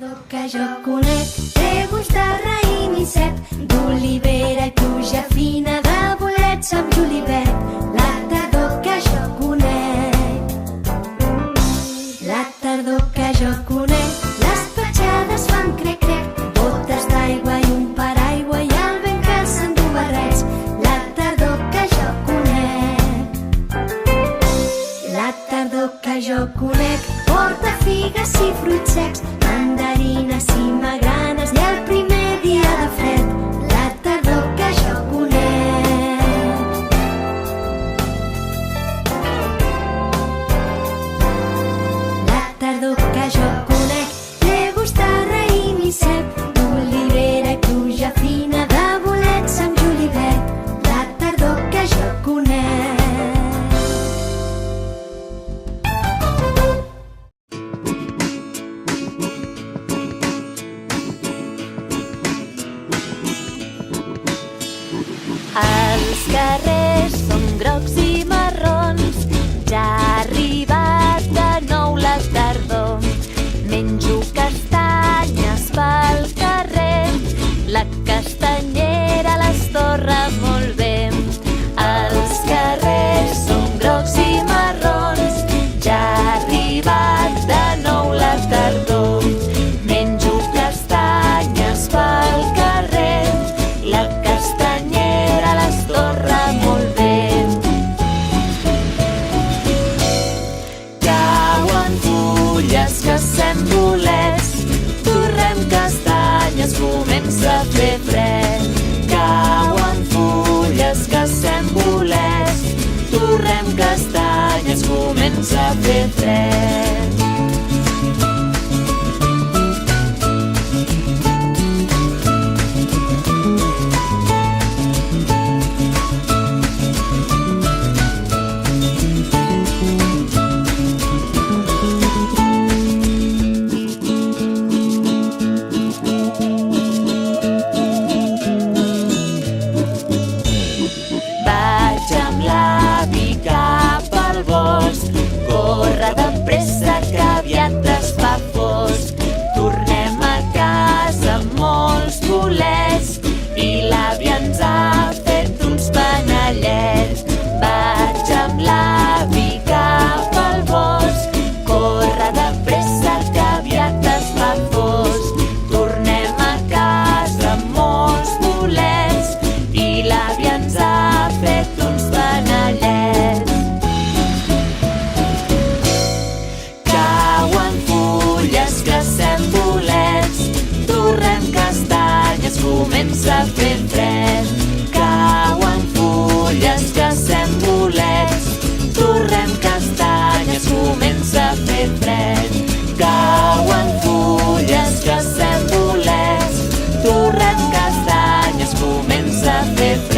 tardor que jo conec té gust de raïm i cep, d'olivera i pluja fina, de bolets amb julivert. La tardor que jo conec, la tardor que jo conec, les petjades fan crec-crec, botes d'aigua i un paraigua i el vent que s'endú barrets. La tardor que jo conec, la tardor que jo conec, porta figues i fruits secs, mandarines i magranes i el primer dia de fred. La tardor que jo conec, la tardor que jo conec té gust de raïm i cep, d'olivera i pluja fina, de bolets amb julivert. La tardor que jo conec. Els carrers són grocs i marrons, ja ha arribat de nou la tardor. Menjo castanyes pel carrer, la castanyera les torra molt bé. Els carrers són grocs i marrons, ja ha arribat de nou la tardor. Menjo castanyes pel carrer, la castanyera les torra molt bé. Cauen fulles, cacem bolets, torrem castanyes, comença a fer fred. Cauen fulles, cacem bolets, torrem castanyes, comença a fer fred. Vaig amb l'avi cap al bosc, corre de pressa que aviat es fa fosc. Tornem a casa amb molts bolets i l'avi ens ha fet uns panellets. Vaig amb l'avi cap al bosc, corre de pressa que aviat es fa fosc. Tornem a casa amb molts bolets i l'avi ens ha fet uns panellets. Cauen fulles, cacem bolets, torrem castanyes, comença a fer fred. Cauen fulles, cacem bolets, torrem castanyes, comença a fer fred. Cauen fulles, cacem bolets, torrem castanyes, comença a fer fred.